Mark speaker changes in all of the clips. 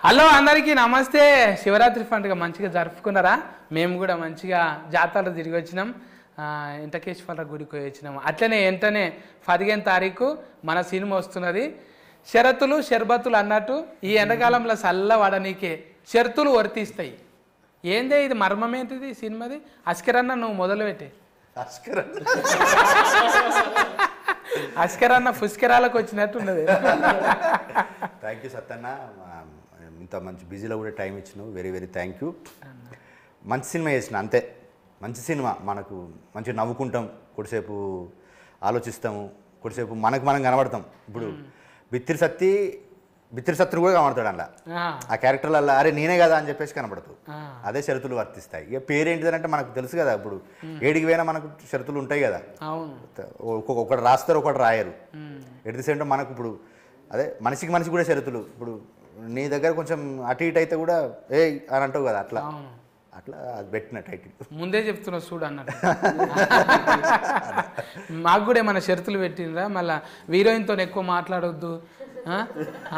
Speaker 1: Hello అందరికీ నమస్తే. శివరాత్రి పండుగ మంచిగా జరుపుకున్నారా? మేము కూడా మంచిగా జాతరలు తిరిగి వచ్చినాం, వెంకటేశ్వర గుడికి పోయి వచ్చినాము. అట్లనే వెంటనే 15 తారీఖు మన సినిమా వస్తున్నది. షరతులు షర్బతులు అన్నట్టు ఈ ఎండాకాలంలో చల్ల వాడనీకే షరతులు వర్తిస్తాయి. ఏందే ఇది మర్మం ఏంటిది సినిమాది? అస్కరన్న నువ్వు మొదలుపెట్టే. అస్కరన్న పుష్కరాలకు వచ్చినట్టు ఉన్నది.
Speaker 2: థ్యాంక్ యూ సత్తన్న, ఇంత మంచి బిజీలో కూడా టైం ఇచ్చినావు. Very very thank you. మంచి సినిమా చేసిన అంతే. మంచి సినిమా, మనకు మంచిగా నవ్వుకుంటాం, కొద్దిసేపు ఆలోచిస్తాము, కొద్దిసేపు మనకు మనం కనబడతాం. ఇప్పుడు బిత్తిరి సత్తుని కూడా కనబడతాడు అలా, ఆ క్యారెక్టర్లలో అరే నేనే కదా అని చెప్పేసి కనబడతావు. అదే షరతులు వర్తిస్తాయి. ఇక పేరేంటిదంటే మనకు తెలుసు కదా, ఇప్పుడు ఏడికి పోయినా మనకు షరతులు ఉంటాయి కదా. ఒకటి రాస్తారు, ఒకటి రాయరు. ఎట్ ది సేమ్ టైం మనకు ఇప్పుడు అదే మనిషికి కూడా షరతులు. ఇప్పుడు నీ దగ్గర కొంచెం అటు ఇటు అయితే కూడా ఏ అని అంటావు కదా, అట్లా అట్లా అది పెట్టిన టైటిల్
Speaker 1: ముందే చెప్తున్నావు చూడు అన్నట్టు. మాకు కూడా ఏమైనా షరతులు పెట్టినరా? మళ్ళీ హీరోయిన్తో ఎక్కువ మాట్లాడొద్దు,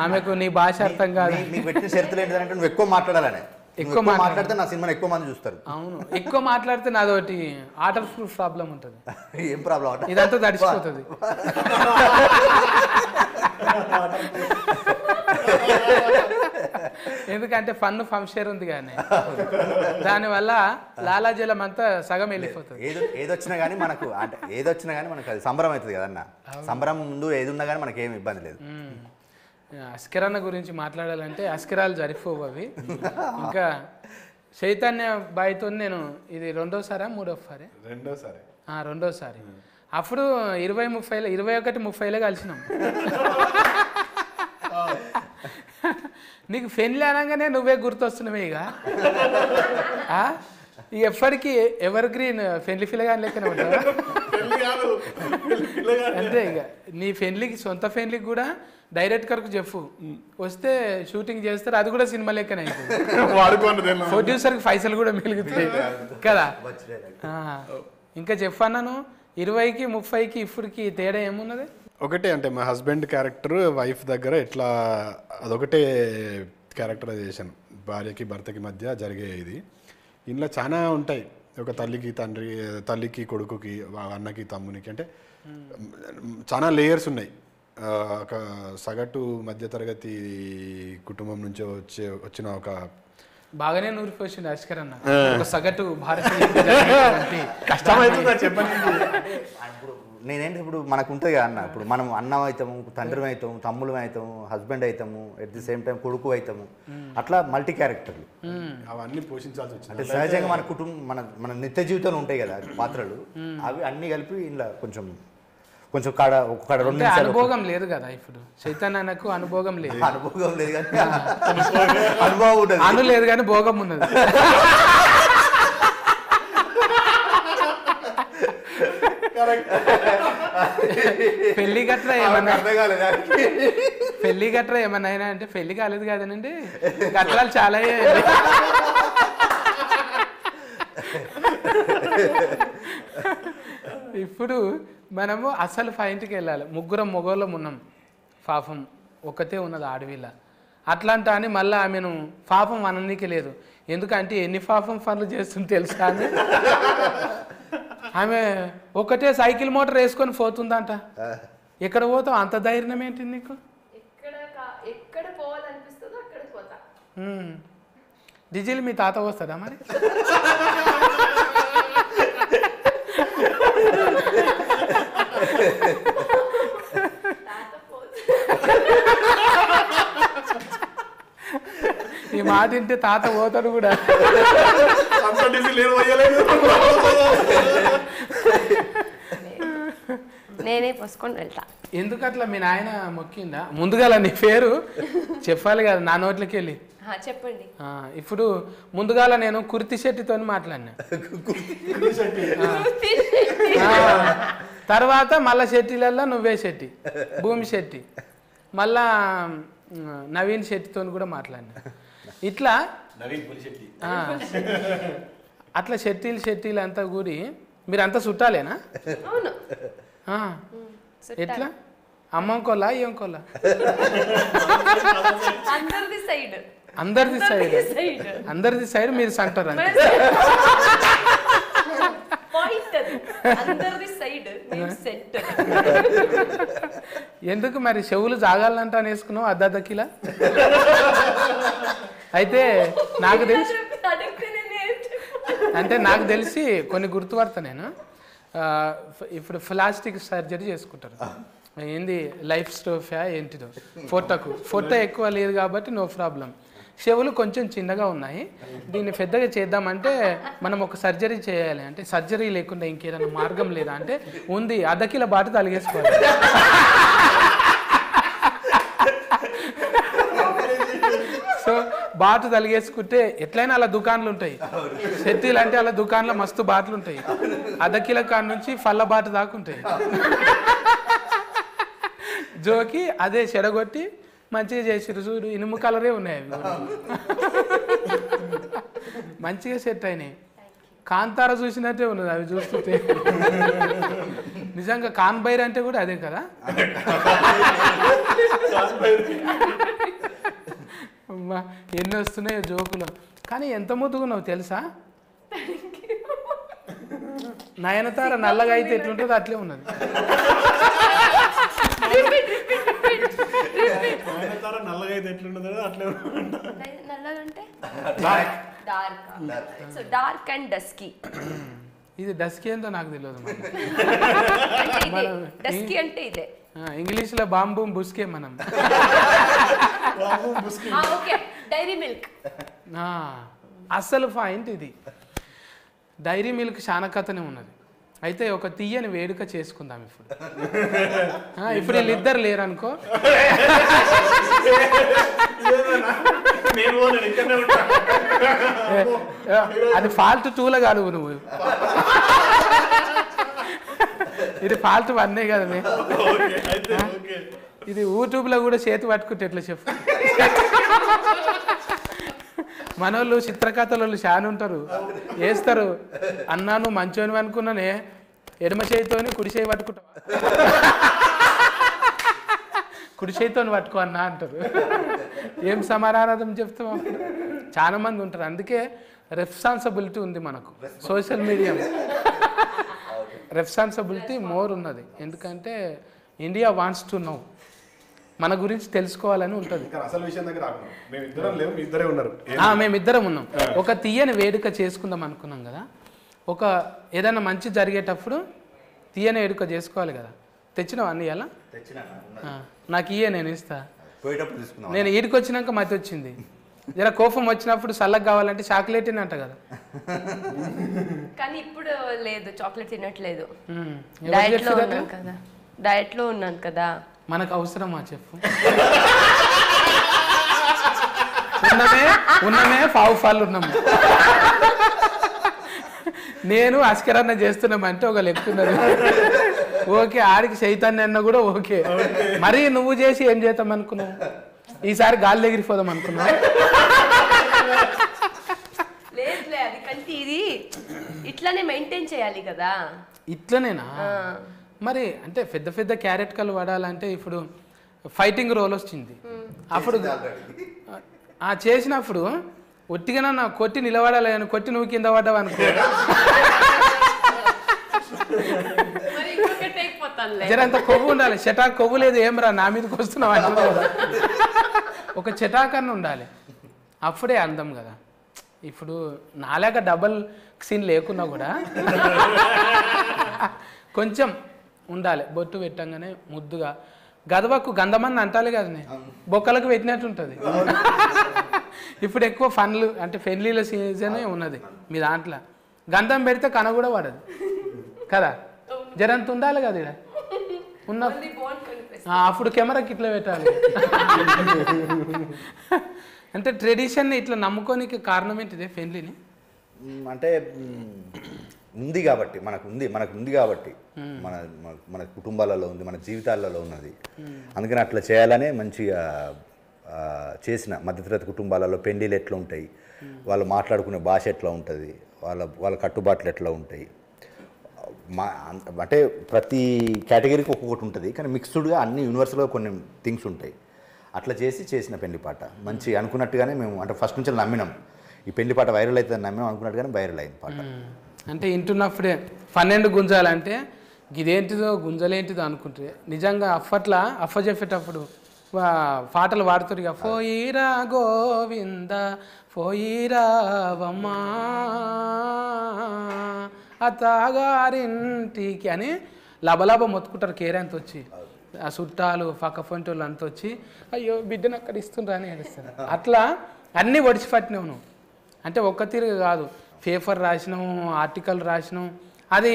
Speaker 1: ఆమెకు నీ భాష అర్థం కాదు.
Speaker 2: నీకు పెట్టిన షరతులు ఏంటంటే నువ్వు ఎక్కువ మాట్లాడాలనే. ఎక్కువ మాట్లాడితే నా సినిమాని ఎక్కువ మంది చూస్తారు.
Speaker 1: అవును, ఎక్కువ మాట్లాడితే నాదొకటి వాటర్ ప్రూఫ్ ప్రాబ్లం ఉంటుంది.
Speaker 2: ఏం ప్రాబ్లం?
Speaker 1: ఇదంతా తడిచిపోతుంది. ఎందుకంటే ఫన్ ఫంక్షన్ ఉంది కానీ దానివల్ల లాలాజలం అంతా సగం వెళ్ళిపోతుంది.
Speaker 2: ఏదొచ్చినా కానీ మనకు అంటే ఏదొచ్చినా కానీ మనకు అది సంబరం అవుతుంది కదన్న. సంబరం ముందు ఏది ఉన్నా కానీ మనకి ఏమి ఇబ్బంది లేదు.
Speaker 1: అస్కరన్న గురించి మాట్లాడాలంటే అస్కరాలు జరిపోవు అవి. ఇంకా చైతన్య బాయ్తో నేను ఇది రెండోసారి అప్పుడు 21-30 కలిసినాం. నీకు పెళ్ళి అనగానే నువ్వే గుర్తొస్తున్నావే. ఇక ఎప్పటికీ ఎవర్ గ్రీన్ పెళ్లి పిల్లగాని లెక్కనే ఉంటావా? అంతే. ఇక నీ పెళ్లికి సొంత పెళ్లికి కూడా డైరెక్టర్కు చెప్పు, వస్తే షూటింగ్ చేస్తారు, అది కూడా సినిమా లెక్కనే అవుతుంది. ప్రొడ్యూసర్కి పైసలు కూడా మిగులుతాయి కదా. ఇంకా చెప్పన్నాను 20-30కి ఇప్పటికి తేడా ఏమున్నది?
Speaker 3: ఒకటే అంటే మా హస్బెండ్ క్యారెక్టర్ వైఫ్ దగ్గర ఎట్లా అదొకటే క్యారెక్టరైజేషన్, భార్యకి భర్తకి మధ్య జరిగే ఇది. ఇందులో చాలా ఉంటాయి. ఒక తల్లికి తండ్రి, తల్లికి కొడుకుకి, అన్నకి తమ్మునికి, అంటే చాలా లేయర్స్ ఉన్నాయి. ఒక సగటు మధ్యతరగతి కుటుంబం నుంచి వచ్చిన ఒక
Speaker 1: బాగానే నూరిపోయింది అస్కర్ అన్న. ఒక సగటు భారతీయ
Speaker 3: కష్టమైతుందా చెప్పండి.
Speaker 2: నేనేంటి ఇప్పుడు మనకు ఉంటుంది కదా అన్న, ఇప్పుడు మనం అన్నం అవుతాము, తండ్రి అవుతాము, తమ్ముళ్ళు అవుతాము, హస్బెండ్ అవుతాము, ఎట్ ది సేమ్ టైం కొడుకు అవుతాము. అట్లా మల్టీ క్యారెక్టర్లు
Speaker 3: అవన్నీ పోషించాల్సి వచ్చింది.
Speaker 2: అంటే సహజంగా మన కుటుంబం మన నిత్య జీవితంలో ఉంటాయి కదా పాత్రలు, అవి అన్ని కలిపి ఇలా కొంచెం కాడ 2 నిమిషాలు.
Speaker 1: అనుభవం లేదు కదా ఇప్పుడు చైతన్యకు, అనుభవం లేదు.
Speaker 2: అనుభవం లేదు కానీ అనుభవం ఉంటుంది.
Speaker 1: అను లేదు కానీ భోగం ఉన్నది. పెళ్లి గట్రా ఏమన్నా అయినా అంటే పెళ్లి కాలేదు కదనండి, గట్రాలు చాలా. ఇప్పుడు మనము అసలు పాయింట్కి వెళ్ళాలి. ముగ్గురం మొగోళ్ళం ఉన్నాం, పాపం ఒక్కతే ఉన్నది ఆడవిల్ల. అట్లాంటి అని మళ్ళీ ఆమెను పాపం అననీకి లేదు. ఎందుకంటే ఎన్ని పాపం పనులు చేస్తుంది తెలుసా అని. ఆమె ఒకటే సైకిల్ మోటార్ వేసుకొని పోతుందంట. ఎక్కడ పోతావు? అంత ధైర్యం ఏంటి నీకు? డీజిల్ మీ తాత వస్తుందా మరి? ఈ మాట వింటే తాత పోతాడు కూడా.
Speaker 4: నేనే పోసుకొని వెళ్తా.
Speaker 1: ఎందుకట్లా మీ నాయన మొక్కిందా? ముందుగా నీ పేరు చెప్పాలి కదా నా నోట్లకి వెళ్ళి.
Speaker 4: చెప్పండి.
Speaker 1: ఇప్పుడు ముందుగాల నేను కుర్తి శెట్టితో మాట్లాడినా, తర్వాత మళ్ళా శెట్టిలల్లో నువ్వే శెట్టి, భూమి శెట్టి, మళ్ళా నవీన్ శెట్టితో కూడా మాట్లాడినా. ఇట్లా అట్లా శెట్టీలు అంతా కూడి మీరంతా చుట్టాలేనా? ఎట్లా? అమ్మంకోలా ఏంకోలా?
Speaker 4: అందరిది సైడ్.
Speaker 1: అందరిది సైడ్
Speaker 4: సైడ్
Speaker 1: అందరిది సైడ్ మీరు సెంటర్ అంతే
Speaker 4: పాయింట్ అది అందరిది సైడ్ సెంటర్
Speaker 1: ఎందుకు మరి చెవులు జాగాలంటే అని వేసుకున్నావు అద్దకిలా అయితే నాకు తెలిసి అంటే నాకు తెలిసి కొన్ని గుర్తుపడతా నేను ఇప్పుడు ప్లాస్టిక్ సర్జరీ చేసుకుంటారు ఏంది లైఫ్ స్టోఫా ఏంటిదో ఫోటో ఎక్కువ లేదు కాబట్టి నో ప్రాబ్లం చెవులు కొంచెం చిన్నగా ఉన్నాయి దీన్ని పెద్దగా చేద్దామంటే మనం ఒక సర్జరీ చేయాలి అంటే సర్జరీ లేకుండా ఇంకేదైనా మార్గం లేదా అంటే ఉంది అద్దకిల బాట తలిగేసుకోవాలి సో బాటు తలిగేసుకుంటే ఎట్లయినా అలా దుకాన్లు ఉంటాయి సెట్టీలు అంటే అలా దుకాన్లో మస్తు బాటలు ఉంటాయి అద్దకిల కాడ నుంచి ఫల్ల బాట దాకా ఉంటాయి జోకి అదే చెడగొట్టి మంచిగా చేసిరు చూడు ఇనుము కలరే ఉన్నాయి అవి మంచిగా సెట్ అయినాయి కాంతార చూసినట్టే ఉన్నది అవి చూస్తుంటే నిజంగా కాన్బైర్ అంటే కూడా అదే కదా అమ్మా ఎన్ని వస్తున్నాయో జోకులు కానీ ఎంత ముద్దుగున్నావు తెలుసా నయనతార నల్లగా అయితే ఎట్లుంటుందో అట్లే ఉన్నది
Speaker 3: నల్లగా అయితే ఎట్లుంటుందో అట్లే
Speaker 4: నల్లగంటే dark so dark and dusky
Speaker 1: ఇది డస్కీ ఏందో నాకు తెలియదు
Speaker 4: డస్కీ అంటే ఇదే
Speaker 1: ఇంగ్లీష్లో బాంబు బుస్కే మనం
Speaker 4: ఓకే డైరీ మిల్క్
Speaker 1: అసలు పాయింట్ ఇది డైరీ మిల్క్ చాలా కథనే ఉన్నది అయితే ఒక తీయని వేడుక చేసుకుందాం ఇప్పుడు వీళ్ళిద్దరు లేరనుకో అది ఫాల్ట్ 2లో కాదు నువ్వు ఇది ఫాల్ట్ 1 కదా మే ఇది యూట్యూబ్లో కూడా చేతి పట్టుకుంటే ఎట్లా చెప్పు మనోళ్ళు చిత్రకథలు చాలా ఉంటారు వేస్తారు అన్నా నువ్వు మంచోని అనుకున్నానే ఎడమ చేతితోని కుడి చేయి పట్టుకుంటావు కుడి చేతితోని పట్టుకో అన్నా అంటారు ఏం సమాధానం చెప్తాం అప్పుడు చాలా మంది ఉంటారు అందుకే రెస్పాన్సిబిలిటీ ఉంది మనకు సోషల్ మీడియా రెస్పాన్సిబిలిటీ మోర్ ఉన్నది ఎందుకంటే ఇండియా వాంట్స్ టు నో మన గురించి తెలుసుకోవాలని ఉంటుంది
Speaker 3: అసలు విషయం దగ్గర మేమిద్దరే ఉన్నారు
Speaker 1: మేమిద్దరం ఉన్నాం ఒక తీయని వేడుక చేసుకుందాం అనుకున్నాం కదా ఒక ఏదైనా మంచి జరిగేటప్పుడు తీయని వేడుక చేసుకోవాలి కదా తెచ్చినావు అన్ని ఎలా నాకు ఇయ్యే నేను ఇస్తా నేను ఈడికి వచ్చినాక మతి వచ్చింది జర కోపం వచ్చినప్పుడు చల్లగా కావాలంటే చాక్లెట్ అంట కదా
Speaker 4: కానీ ఇప్పుడు లేదు చాక్లెట్ తినట్లేదు
Speaker 1: ఎవరు
Speaker 4: డయట్ లో ఉన్నాను కదా
Speaker 1: మనకు అవసరమా చెప్పు ఉన్నమే పావు ఫాల్ ఉన్నాము నేను అస్కరన్న చేస్తున్నామంటే ఒక లెక్క ఉన్నది ఓకే ఆడికి చైతన్య అన్న కూడా ఓకే మరి నువ్వు చేసి ఏం చేద్దాం అనుకున్నావు ఈసారి గాలి ఎగిరిపోదాం అనుకున్నావు
Speaker 4: అది కంటే ఇది ఇట్లానే మెయింటైన్ చేయాలి కదా
Speaker 1: ఇట్లనేనా మరి అంటే పెద్ద పెద్ద క్యారెట్ కలు వాడాలంటే ఇప్పుడు ఫైటింగ్ రోల్ వచ్చింది అప్పుడు చేసినప్పుడు ఒట్టిగా నా కొట్టి నిలబడాలి అని కొట్టి నువ్వు కింద పడ్డావు అనుకో జరంత కొవ్వు ఉండాలి చెటాక్ కొవ్వు లేదు ఏం రా నా మీదకి వస్తున్నావు అంటున్నావు కదా ఒక చెటాకన్న ఉండాలి అప్పుడే అందం కదా ఇప్పుడు నాలాగా డబల్ సీన్ లేకున్నా కూడా కొంచెం ఉండాలి బొట్టు పెట్టంగానే ముద్దుగా గదవకు గంధమని అంటాలి కదా బొక్కలకు పెట్టినట్టు ఉంటుంది ఇప్పుడు ఎక్కువ ఫన్లు అంటే పెళ్లిళ్ళ సీజనే ఉన్నది మీ దాంట్లో గంధం పెడితే కన కూడా పడదు కదా జరంత ఉండాలి కదా ఇక్కడ ఉన్న అప్పుడు కెమెరాకి ఇట్లా పెట్టాలి అంటే ట్రెడిషన్ ఇట్లా నమ్ముకోనికి కారణం ఏంటిదే పెళ్లిని
Speaker 2: అంటే ఉంది కాబట్టి మనకు ఉంది కాబట్టి మన కుటుంబాలలో ఉంది మన జీవితాలలో ఉన్నది అందుకని అట్లా చేయాలనే మంచిగా చేసిన మధ్యతరగతి కుటుంబాలలో పెళ్లిళ్ళు ఎట్లా ఉంటాయి వాళ్ళు మాట్లాడుకునే భాష ఎట్లా ఉంటుంది వాళ్ళ కట్టుబాట్లు ఎట్లా ఉంటాయి అంటే ప్రతి కేటగిరీకి ఒక్కొక్కటి ఉంటుంది కానీ మిక్స్డ్గా అన్ని యూనివర్సల్గా కొన్ని థింగ్స్ ఉంటాయి అట్లా చేసిన పెళ్లి పాట మంచి అనుకున్నట్టుగానే మేము అంటే ఫస్ట్ నుంచి నమ్మినాం ఈ పెళ్లి పాట వైరల్ అవుతుందని నమ్మినాం అనుకున్నట్టుగానే వైరల్ అయింది పాట.
Speaker 1: అంటే వింటున్నప్పుడే 12 గుంజాలంటే ఇదేంటిదో గుంజలేంటిదో అనుకుంటే నిజంగా అప్పట్లో అఫ్ఫ చెప్పేటప్పుడు పాటలు పాడుతారు ఇక పోయిరా గోవింద పోయిరావమ్మా అత్తగారింటికి అని లబలబ మొత్తుకుంటారు కేరంత వచ్చి ఆ చుట్టాలు పక్క పొంటోళ్ళు అంత వచ్చి అయ్యో బిడ్డను అక్కడ ఇస్తుండ్రా అని ఏడుస్తారు. అట్లా అన్నీ ఒడిచిపట్టినావు నువ్వు. అంటే ఒక్క తీరుగా కాదు, పేపర్ రాసినాము, ఆర్టికల్ రాసినాం. అది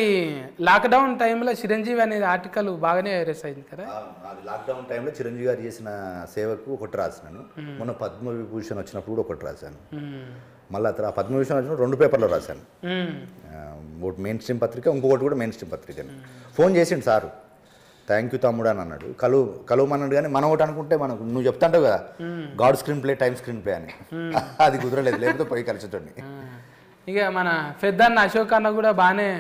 Speaker 1: లాక్డౌన్ టైంలో చిరంజీవి అనేది ఆర్టికల్ బాగానే వైరస్ అయింది కదా.
Speaker 2: అది లాక్డౌన్ టైంలో చిరంజీవి గారు చేసిన సేవకు ఒకటి రాసినాను. మొన్న పద్మవిభూషణ్ వచ్చినప్పుడు కూడా ఒకటి రాశాను. మళ్ళీ ఆ పద్మవిభూషణ్ వచ్చినప్పుడు 2 పేపర్లు రాశాను. ఒకటి మెయిన్ స్ట్రీమ్ పత్రిక, ఇంకొకటి కూడా మెయిన్ స్ట్రీమ్ పత్రికని. ఫోన్ చేసిండు సారు, థ్యాంక్ యూ తమ్ముడు అని అన్నాడు. కలువమన్నాడు. కానీ మనం ఒకటి అనుకుంటే మనకు నువ్వు చెప్తాంటావు కదా God screen play time screen play అని, అది కుదరలేదు, లేకపోతే పోయి కలిసేటోడిని.
Speaker 1: ఇక మన పెద్దన్న అశోక్ అన్న కూడా బాగానే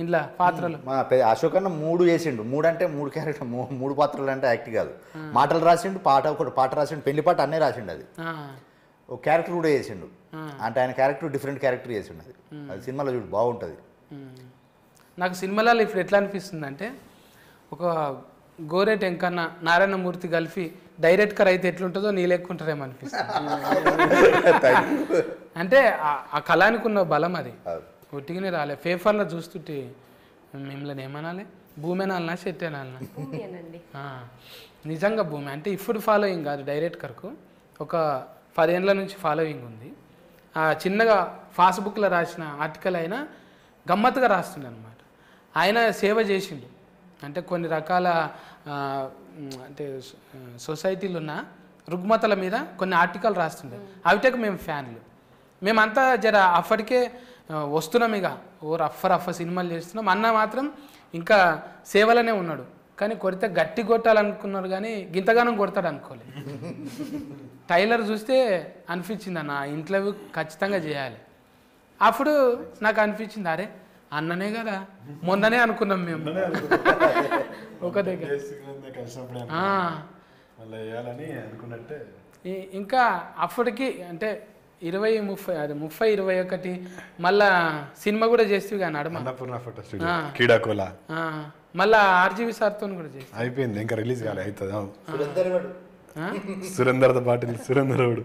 Speaker 1: ఇంట్లో పాత్రలు.
Speaker 2: మా అశోక్ అన్న 3 చేసిండు. 3 అంటే 3 క్యారెక్టర్, 3 పాత్రలు అంటే యాక్ట్ కాదు. మాటలు రాసిండు, ఒకటి పాట రాసిండు, పెళ్లి పాట అన్నీ రాసిండు. అది ఒక క్యారెక్టర్ కూడా చేసిండు. అంటే ఆయన క్యారెక్టర్ డిఫరెంట్ క్యారెక్టర్ చేసిండు. అది సినిమాలో చూడు బాగుంటుంది.
Speaker 1: నాకు సినిమాలలో ఇప్పుడు ఎట్లా అనిపిస్తుంది అంటే ఒక గోరెట్ ఎంకన్న నారాయణమూర్తి కలిపి డైరెక్టర్ అయితే ఎట్లుంటుందో నీ లెక్కుంటారేమో అనిపిస్తుంది. అంటే ఆ కళానికి ఉన్న బలం అది ఒట్టిగానే రాలే. పేపర్లో చూస్తుంటే మిమ్మల్ని ఏమనాలి, భూమి అనాలనా షెట్ అనాలనా? నిజంగా భూమి అంటే ఇప్పుడు ఫాలోయింగ్ కాదు, డైరెక్టర్కు ఒక 10 ఏళ్ళ నుంచి ఫాలోయింగ్ ఉంది. ఆ చిన్నగా ఫాస్బుక్లో రాసిన ఆర్టికల్ అయినా గమ్మత్తుగా రాస్తుండే అనమాట. ఆయన సేవ చేసిండు. అంటే కొన్ని రకాల అంటే సొసైటీలు ఉన్న రుగ్మతల మీద కొన్ని ఆర్టికల్ రాస్తుండే. అవిటకు మేము ఫ్యాన్లు. మేమంతా జర అప్పటికే వస్తున్నాం, ఇక రఫ్ సినిమాలు చేస్తున్నాం. అన్న మాత్రం ఇంకా సేవలోనే ఉన్నాడు. కానీ కొడితే గట్టి కొట్టాలనుకున్నాడు, కానీ గింతగానం కొడతాడు అనుకోలేదు. టైలర్ చూస్తే అనిపించింది అన్న ఇంటర్వ్యూ ఖచ్చితంగా చేయాలి. అప్పుడు నాకు అనిపించింది అరే అన్ననే కదా, మొన్ననే అనుకున్నాం మేము ఒక దగ్గర. ఇంకా అప్పటికి అంటే 20-30-21 మళ్ళా సినిమా కూడా చేస్తూ కానీ అడమ మళ్ళా RGV సార్తో కూడా చేసి
Speaker 3: అయిపోయింది, ఇంకా రిలీజ్ కాలే. అవుతుంది సురేందర్ పాటిల్, సురేందరుడు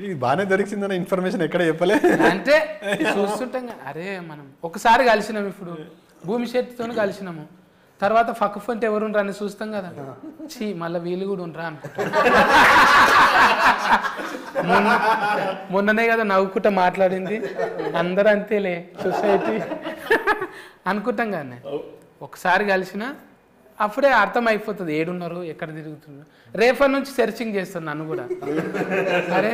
Speaker 3: ఇది బాగానే దొరికిందన్న ఇన్ఫర్మేషన్ ఎక్కడ చెప్పలే.
Speaker 1: అంటే చూస్తుంటాం అరే మనం ఒకసారి కలిసినాం, ఇప్పుడు భూమి శెట్టితో కలిసినాము, తర్వాత పక్క ఫంటే ఎవరు ఉండరా అని చూస్తాం కదా, చీ మళ్ళీ వీళ్ళు కూడా ఉండరా అనుకుంటా. మొన్ననే కదా నవ్వుకుంటా మాట్లాడింది, అందరూ అంతేలే సొసైటీ అనుకుంటాం కానీ ఒకసారి కలిసిన అప్పుడే అర్థం అయిపోతుంది ఏడున్నారు, ఎక్కడ తిరుగుతున్నారు. రేపటి నుంచి సెర్చింగ్ చేస్తాను నన్ను కూడా, అరే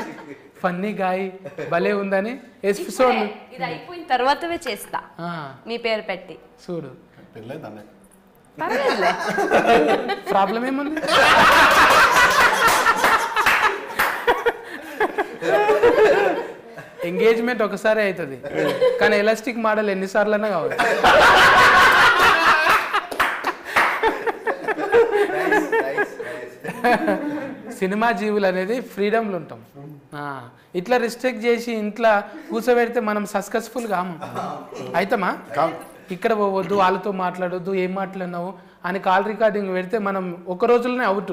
Speaker 1: ఫన్నీ గాయ్ భలే ఉందని. ఎపిసోడ్
Speaker 4: ఇది అయిపోయిన తర్వాతవే చేస్తా మీ పేరు పెట్టి
Speaker 1: చూడు.
Speaker 4: పర్వాలేదులే,
Speaker 1: ప్రాబ్లం ఏముంది. ఎంగేజ్మెంట్ ఒకసారి అవుతుంది, కానీ ఎలాస్టిక్ మోడల్ ఎన్నిసార్లైనా కావచ్చు. సినిమా జీవులు అనేది ఫ్రీడమ్లు ఉంటాం. ఇట్లా రిస్ట్రిక్ట్ చేసి ఇంట్లో కూర్చోబెడితే మనం సక్సెస్ఫుల్ కాము. అవుతామా? ఇక్కడ పోవద్దు, వాళ్ళతో మాట్లాడొద్దు, ఏం మాట్లాడినావు అని కాల్ రికార్డింగ్ పెడితే మనం ఒక రోజులోనే అవుట్,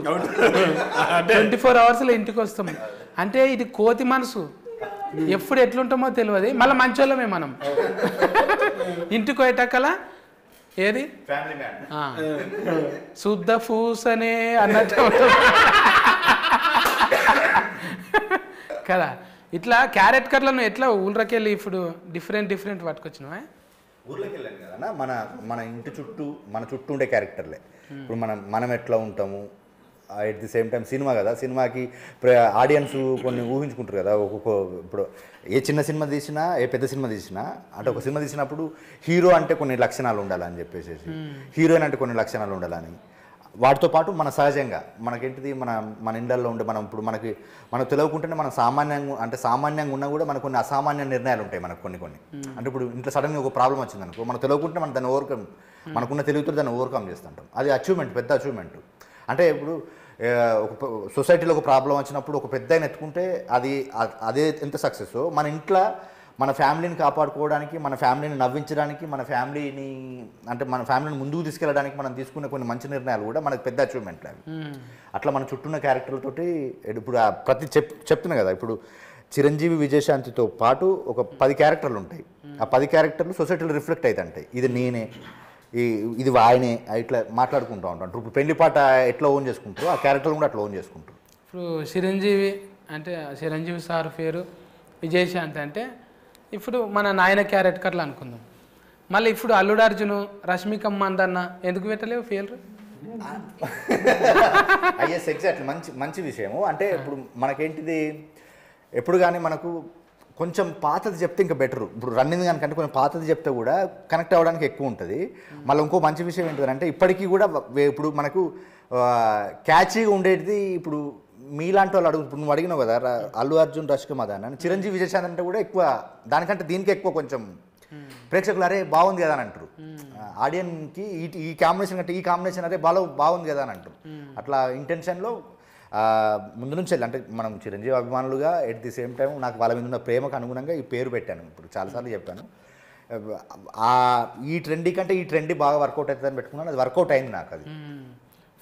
Speaker 1: 24 అవర్స్లో ఇంటికి వస్తాం. అంటే ఇది కోతి మనసు, ఎప్పుడు ఎట్లుంటామో తెలియదు. మళ్ళీ మంచోళ్ళమే మనం. ఇంటికి పోయేటక్కల ఏది శుద్ధ పూసనే అన్నట్టు కదా. ఇట్లా క్యారెక్టర్లను ఎట్లా ఊళ్ళకెళ్ళి ఇప్పుడు డిఫరెంట్ పట్టుకొచ్చినావా?
Speaker 2: ఊర్లోకి వెళ్ళాను కదా మన ఇంటి చుట్టూ మన చుట్టూ ఉండే క్యారెక్టర్లే. ఇప్పుడు మనం ఎట్లా ఉంటాము, at the same time cinema కదా, సినిమాకి ఆడియన్స్ కొన్ని ఊహించుకుంటారు కదా. ఇప్పుడు ఏ చిన్న సినిమా తీసినా, ఏ పెద్ద సినిమా తీసినా, అంటే ఒక సినిమా తీసినప్పుడు హీరో అంటే కొన్ని లక్షణాలు ఉండాలని చెప్పేసి, హీరోయిన్ అంటే కొన్ని లక్షణాలు ఉండాలని, వాటితో పాటు మన సహజంగా మనకేంటిది మన ఇండ్లలో ఉండే ఇప్పుడు మనకు తెలియకుంటేనే మనం సామాన్యంగా ఉన్నా కూడా మనకు కొన్ని అసామాన్య నిర్ణయాలు ఉంటాయి మనకు కొన్ని. అంటే ఇప్పుడు ఇంట్లో సడన్గా ఒక ప్రాబ్లం వచ్చింది అనుకో, మనం తెలియకుంటే మనం దాన్ని మనకున్న తెలివితో దాన్ని ఓవర్కమ్ చేస్తుంటాం. అది అచీవ్మెంట్, పెద్ద అచీవ్మెంట్. అంటే ఇప్పుడు ఒక సొసైటీలో ఒక ప్రాబ్లం వచ్చినప్పుడు ఒక పెద్ద ఆయన ఎత్తుకుంటే అదే ఎంత సక్సెస్ మన ఇంట్లో మన ఫ్యామిలీని కాపాడుకోవడానికి, మన ఫ్యామిలీని నవ్వించడానికి, మన ఫ్యామిలీని ముందుకు తీసుకెళ్ళడానికి మనం తీసుకునే కొన్ని మంచి నిర్ణయాలు కూడా మనకు పెద్ద అచీవ్మెంట్లు అవి. అట్లా మన చుట్టూన్న క్యారెక్టర్లతోటి ఇప్పుడు ప్రతి చెప్తున్నా కదా, ఇప్పుడు చిరంజీవి విజయశాంతితో పాటు ఒక 10 క్యారెక్టర్లు ఉంటాయి. ఆ 10 క్యారెక్టర్లు సొసైటీలో రిఫ్లెక్ట్ అవుతాయి. ఇది నేనే, ఇది ఆయనే, ఇట్లా మాట్లాడుకుంటూ ఉంటాం. ఇప్పుడు పెళ్లి పాట ఎట్లా ఓన్ చేసుకుంటారో ఆ క్యారెక్టర్లు కూడా అట్లా ఓన్ చేసుకుంటారు.
Speaker 1: ఇప్పుడు చిరంజీవి అంటే చిరంజీవి సార్ పేరు విజయశాంతి అంటే ఇప్పుడు మన నాయన క్యారెక్టర్లు అనుకుందాం. మళ్ళీ ఇప్పుడు అల్లుడు అర్జును, రష్మిక మందన్న ఎందుకు పెట్టలేవు పేర్లు?
Speaker 2: ఐఎస్ ఎగ్జాక్ట్లీ మంచి విషయము. అంటే ఇప్పుడు మనకేంటిది, ఎప్పుడు కానీ మనకు కొంచెం పాతది చెప్తే ఇంకా బెటరు. ఇప్పుడు రన్నింగ్ కనుకంటే కొంచెం పాతది చెప్తే కూడా కనెక్ట్ అవ్వడానికి ఎక్కువ ఉంటుంది. మళ్ళీ ఇంకో మంచి విషయం ఏంటంటే ఇప్పటికీ కూడా ఇప్పుడు మనకు క్యాచీగా ఉండేది. ఇప్పుడు మీలాంటి వాళ్ళు ఇప్పుడు నువ్వు అడిగినావు కదా అల్లు అర్జున్ రష్మిక మందన్న, చిరంజీవి విజయశాంతి అంటే కూడా ఎక్కువ దానికంటే దీనికి ఎక్కువ కొంచెం ప్రేక్షకులు అరే బాగుంది కదా అని అంటారు. ఆడియన్కి ఈ కాంబినేషన్ కంటే ఈ కాంబినేషన్ అరే బాగుంది కదా అని అంటారు. అట్లా ఇంటెన్షన్లో ముందు నుంచి అంటే మనం చిరంజీవి అభిమానులుగా ఎట్ ది సేమ్ టైం నాకు వాళ్ళ మీద ఉన్న ప్రేమకు అనుగుణంగా ఈ పేరు పెట్టాను. ఇప్పుడు చాలాసార్లు చెప్పాను. ఈ ట్రెండీ కంటే ఈ ట్రెండీ బాగా వర్కౌట్ అవుతుందని పెట్టుకున్నాను. అది వర్కౌట్ అయింది నాకు. అది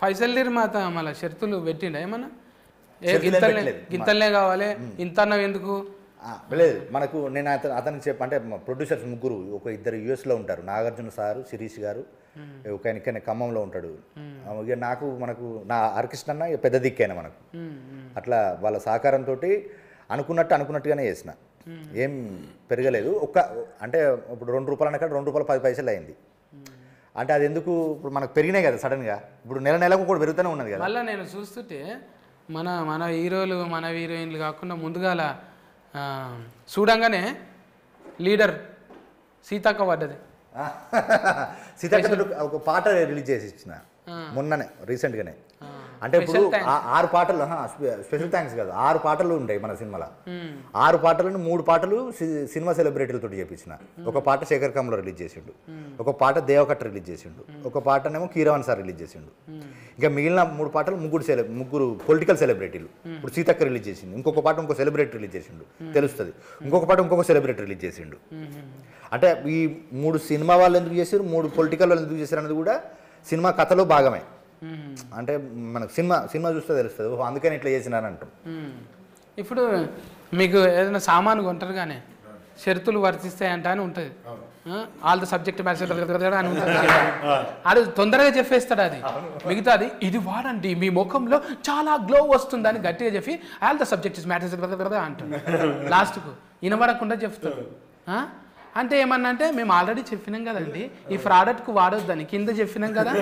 Speaker 1: ఫైసల్ నిర్మాత మళ్ళీ షరతులు పెట్టిండ ఏమన్నా? గింతలనే కావాలి, ఇంత అన్నవి ఎందుకు
Speaker 2: లేదు. మనకు నేను అతనికి అంటే ప్రొడ్యూసర్స్ ముగ్గురు, ఇద్దరు యూఎస్లో ఉంటారు, నాగార్జున సారు, శిరీష్ గారు, ఒక ఆయన ఖమ్మంలో ఉంటాడు. ఇక మనకు నా హరికృష్ణ అన్న పెద్ద దిక్కైనా మనకు. అట్లా వాళ్ళ సహకారంతో అనుకున్నట్టుగానే చేసిన, ఏం పెరగలేదు. అంటే ఇప్పుడు ₹2 అన్నక్కడ ₹2.10 అయింది. అంటే అది ఎందుకు ఇప్పుడు మనకు పెరిగినాయి కదా సడన్గా. ఇప్పుడు నెలకు కూడా పెరుగుతూనే ఉన్నది కదా.
Speaker 1: మళ్ళీ నేను చూస్తుంటే మన హీరోలు మన హీరోయిన్లు కాకుండా ముందుగాల చూడంగానే లీడర్ సీతక్క పడ్డది.
Speaker 2: సీతక్క ఒక పాట రిలీజ్ చేసి ఇచ్చిన మొన్ననే రీసెంట్గానే. అంటే ఇప్పుడు 6 పాటలు, స్పెషల్ థ్యాంక్స్ కాదు, 6 పాటలు ఉంటాయి మన సినిమాలో. 6 పాటలను 3 పాటలు సినిమా సెలబ్రిటీలతో చేపించిన. ఒక పాట శేఖర్ కమ్లో రిలీజ్ చేసిండు, ఒక పాట దేవకట్ట రిలీజ్ చేసిండు, ఒక పాటనేమో కీరవాణి సార్ రిలీజ్ చేసిండు. ఇంకా మిగిలిన 3 పాటలు ముగ్గురు పొలిటికల్ సెలబ్రిటీలు. ఇప్పుడు సీతక్క రిలీజ్ చేసిండు, ఇంకొక పాట ఇంకో సెలబ్రిటీ రిలీజ్ చేసిండు, తెలుస్తుంది. ఇంకొక పాట ఇంకొక సెలబ్రిటీ రిలీజ్ చేసిండు. అంటే ఈ 3 సినిమా వాళ్ళు ఎందుకు చేశారు, 3 పొలిటికల్ వాళ్ళు ఎందుకు చేశారు అనేది కూడా సినిమా కథలో భాగమే. అంటే మనకు సినిమా చూస్తే తెలుస్తుంది, అందుకని ఇట్లా చేసినారంటాం.
Speaker 1: ఇప్పుడు మీకు ఏదైనా సామాను కొంటారు కానీ షరతులు వర్తిస్తాయంట అని ఉంటుంది. ఆల్ ద సబ్జెక్ట్ మ్యాటర్ అని ఉంటుంది. అది తొందరగా చెప్పేస్తాడు. అది మిగతాది ఇది వాడండి మీ ముఖంలో చాలా గ్లో వస్తుందని గట్టిగా చెప్పి ఆల్ ద సబ్జెక్ట్ మ్యాటర్ అంటాడు. లాస్ట్కు వినబడకుండా చెప్తాడు. అంటే ఏమన్నా అంటే మేము ఆల్రెడీ చెప్పినాం కదండి ఈ ప్రోడక్ట్కు వాడొద్దని, కింద చెప్పినాం కదా.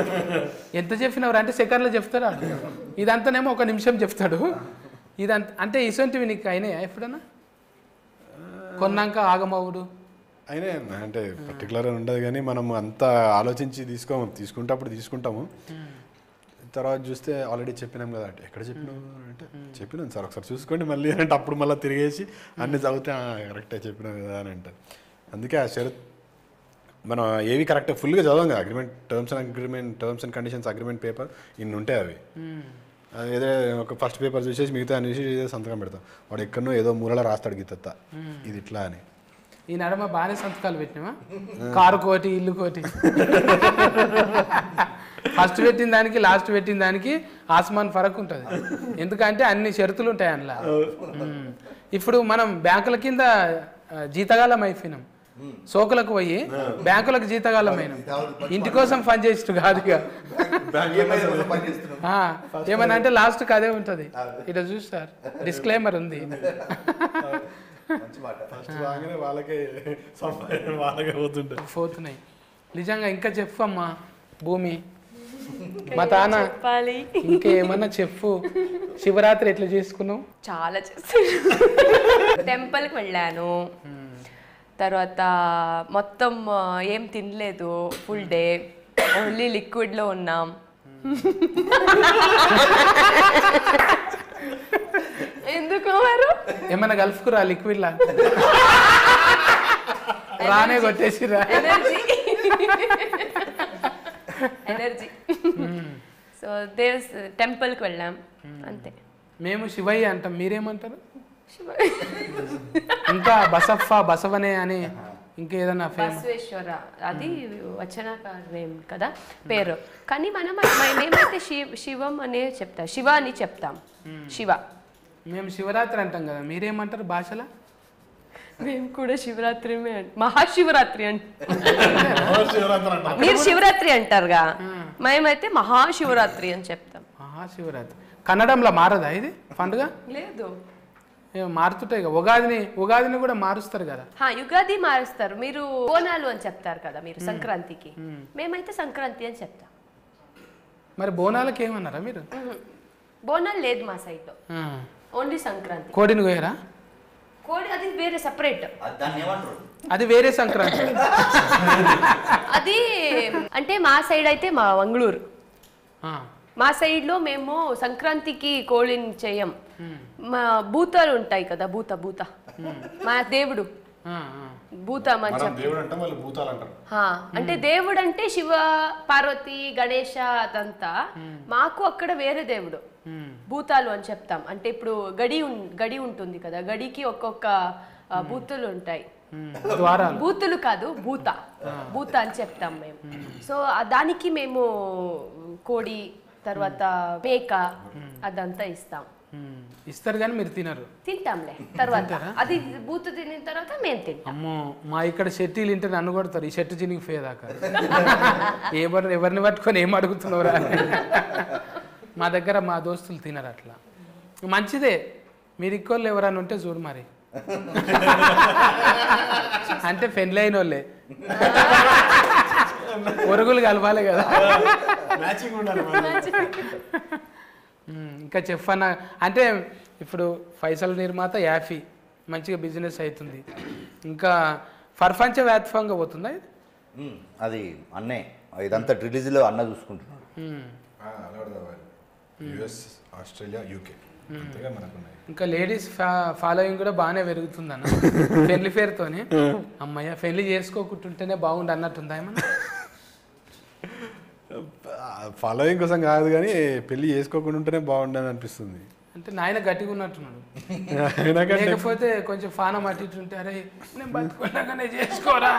Speaker 1: ఎంత చెప్పినవారు అంటే సెకండ్లో చెప్తాడు. ఇదంతానేమో 1 నిమిషం చెప్తాడు. ఇదంతా అంటే ఇటువంటివి నీకు అయినాయా ఎప్పుడన్నా? కొన్నాక ఆగమవుడు
Speaker 3: అయినా అంటే పర్టికులర్గా ఉండదు కానీ మనం అంత ఆలోచించి తీసుకుంటప్పుడు తీసుకుంటాము. తర్వాత చూస్తే ఆల్రెడీ చెప్పినాం కదా అంటే ఎక్కడ చెప్పినాము అంటే చెప్పినాం సార్ ఒకసారి చూసుకోండి మళ్ళీ అంటే అప్పుడు మళ్ళీ తిరిగేసి అన్ని చదివితే కరెక్టే చెప్పినాం కదా అని అంటారు. అందుకే ఆ షరత్ మనం ఏవి కరెక్ట్ ఫుల్గా చదవం కదా. Terms and conditions agreement paper ఇన్ని ఉంటాయి. అవి ఏదో ఒక ఫస్ట్ పేపర్ చూసేసి మిగతా అనేసి సంతకం పెడతాం. వాడు ఎక్కడనో ఏదో మూలలో రాస్తాడు గీతత్త ఇది ఇట్లా అని.
Speaker 1: ఈ నడమ బాగానే సంతకాలు పెట్టినామా? కారు కోటి ఇల్లు కోటి. ఫస్ట్ పెట్టిన దానికి లాస్ట్ పెట్టిన దానికి ఆస్మాన్ ఫరక్ ఉంటుంది. ఎందుకంటే అన్ని షరతులు ఉంటాయి అందులో. ఇప్పుడు మనం బ్యాంకుల కింద జీతగాలం అయిపోయినాం, సోకులకు పోయి బ్యాంకులకు జీతగాలం అయినాం. ఇంటి కోసం పని చేసినట్టు కాదుగా. ఏమన్నా అంటే లాస్ట్కి అదే ఉంటుంది. ఇట్లా చూస్తారు డిస్క్లైమర్ ఉంది. పోతున్నాయి నిజంగా. ఇంకా చెప్పు అమ్మా భూమి, మా తాన ఇంకేమన్నా చెప్పు. శివరాత్రి ఎట్లా చేసుకున్నావు?
Speaker 4: చాలా చేస్తాను. టెంపుల్కి వెళ్ళాను, తర్వాత మొత్తం ఏం తినలేదు, ఫుల్ డే ఓన్లీ లిక్విడ్లో ఉన్నాం. ఎందుకు వారు
Speaker 1: ఏమన్నా కలుపుకురా లిక్విడ్ లా? రానే కొట్టేసిరా
Speaker 4: ఎనర్జీ. సో టెంపుల్కి వెళ్ళాం, అంతే.
Speaker 1: మేము శివయ్య అంటాం, మీరేమంటారు?
Speaker 4: శివ
Speaker 1: ఇంకా బసవనే అని ఇంకేదన్నా ఫేమస్?
Speaker 4: బసవేశ్వర అది వచనకారం కదా పేరు, కానీ మనం మేమైతే శివం అనే చెప్తాం, శివ అని చెప్తాం. శివ.
Speaker 1: మేము శివరాత్రి అంటాం కదా, మీరేమంటారు భాషలో?
Speaker 4: మేము కూడా శివరాత్రి మహాశివరాత్రి మీరు శివరాత్రి అంటారుగా, మేమైతే మహాశివరాత్రి అని చెప్తాం.
Speaker 1: మహాశివరాత్రి కన్నడంలో మారదా ఇది పండుగ?
Speaker 4: లేదు,
Speaker 1: మారుతుంటాయి కదా. ఉగాదిని కూడా మారుస్తారు కదా.
Speaker 4: యుగాది మారుస్తారు, మీరు బోనాలు అని చెప్తారు కదా మీరు సంక్రాంతికి, మేమైతే సంక్రాంతి అని చెప్తాం.
Speaker 1: మరి బోనాలకి ఏమన్నారా మీరు?
Speaker 4: బోనాలు లేదు మా సైడ్ లో, ఓన్లీ సంక్రాంతి.
Speaker 1: కోడిని కోయరా?
Speaker 4: కోడి అది వేరే సపరేట్,
Speaker 1: అది వేరే సంక్రాంతి.
Speaker 4: అది అంటే మా సైడ్ అయితే మా మంగళూరు, మా సైడ్ లో మేము సంక్రాంతికి కోడిని చేయం. మా భూతాలు ఉంటాయి కదా, భూత మా దేవుడు భూతం అని అంటే దేవుడు అంటే శివ పార్వతి గణేష అదంతా, మాకు అక్కడ వేరే దేవుడు భూతాలు అని చెప్తాం. అంటే ఇప్పుడు గడి ఉంటుంది కదా, గడికి ఒక్కొక్క బూతులు ఉంటాయి. బూతులు కాదు, భూత అని చెప్తాం మేము. సో దానికి మేము కోడి తర్వాత మేక అదంతా
Speaker 1: ఇస్తారు కానీ మీరు తినరు?
Speaker 4: తింటాంలే తర్వాత, అది బూతు తినిన తర్వాత మేము తింటాం.
Speaker 1: అమ్మో, మా ఇక్కడ షెట్టీలు ఇంటే నన్ను కొడతారు, ఈ షెట్టు చినిగి పోయేదాకా. ఎవరిని పట్టుకొని ఏం అడుగుతున్నారా? మా దగ్గర మా దోస్తులు తినరు అట్లా. మంచిదే, మీరు ఇక్కోళ్ళు ఎవరైనా ఉంటే చూడు మరి. అంటే పెళ్ళి అయిన వాళ్ళే, ఒరుగులు కలవాలి కదా. ఇంకా చెప్పన్న అంటే ఇప్పుడు ఫైసల్ నిర్మాత యాఫీ మంచిగా బిజినెస్ అవుతుంది, ఇంకా ప్రపంచ వ్యాప్తంగా పోతుందా ఇది?
Speaker 2: అది అన్నే ఇదంతా రిలీజ్లో అన్న చూసుకుంటున్నాడు.
Speaker 3: ఆస్ట్రేలియా, యూకే
Speaker 1: ఇంకా లేడీస్ ఫాలోయింగ్ కూడా బాగానే పెరుగుతుంది అన్న పెళ్లి పేరుతోనే. అమ్మయ్య పెళ్లి చేసుకోకుంటుంటేనే బాగుండు అన్నట్టుందా ఏమన్నా?
Speaker 3: ఫాలోయింగ్ కోసం కాదు కానీ పెళ్లి చేసుకోకుండా ఉంటేనే బాగుండని అనిపిస్తుంది.
Speaker 1: అంటే నాయన గట్టిగా ఉన్నట్టున్నాడు, లేకపోతే కొంచెం ఫానం అట్టింటుంటే అరే నేను బతుకున్నాగానే చేసుకోరా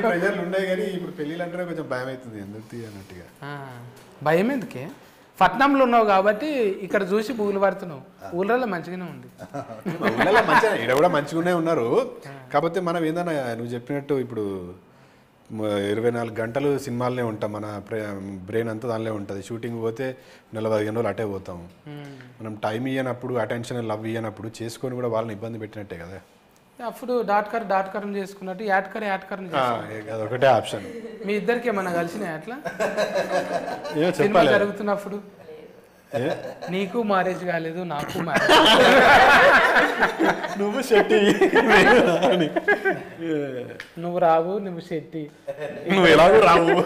Speaker 3: ప్రజలు ఉన్నాయి. కానీ ఇప్పుడు పెళ్ళిళ్ళు అంటేనే కొంచెం భయం అవుతుంది ఎందుకు అన్నట్టుగా.
Speaker 1: భయం ఎందుకే? పట్నంలో ఉన్నావు కాబట్టి ఇక్కడ చూసి బూగులు పడుతున్నావు, ఊళ్ళలో మంచిగానే ఉంది.
Speaker 3: ఊళ్ళలో మంచిగా ఇక్కడ కూడా మంచిగానే ఉన్నారు. కాకపోతే మనం ఏందన్నా నువ్వు చెప్పినట్టు ఇప్పుడు 24 గంటలు సినిమాలనే ఉంటాం, మన బ్రెయిన్ అంతా దానిలో ఉంటుంది. షూటింగ్ పోతే 15 రోజులు అటే పోతాం. మనం టైం ఇవ్వనప్పుడు, అటెన్షన్ లవ్ ఇవ్వనప్పుడు చేసుకొని కూడా వాళ్ళని ఇబ్బంది పెట్టినట్టే కదా.
Speaker 1: అప్పుడు డాట్కర్ చేసుకున్నట్టు యాట్కర్
Speaker 3: అదొకటే ఆప్షన్.
Speaker 1: మీ ఇద్దరికి ఏమన్నా కలిసినాయి అట్లా
Speaker 3: సినిమా
Speaker 1: జరుగుతున్నప్పుడు? నీకు మ్యారేజ్ కాలేదు, నాకు మ్యారేజ్.
Speaker 3: నువ్వు శెట్టి,
Speaker 1: నువ్వు రావు, నువ్వు శెట్టి,
Speaker 3: నువ్వు ఎలాగో రావు.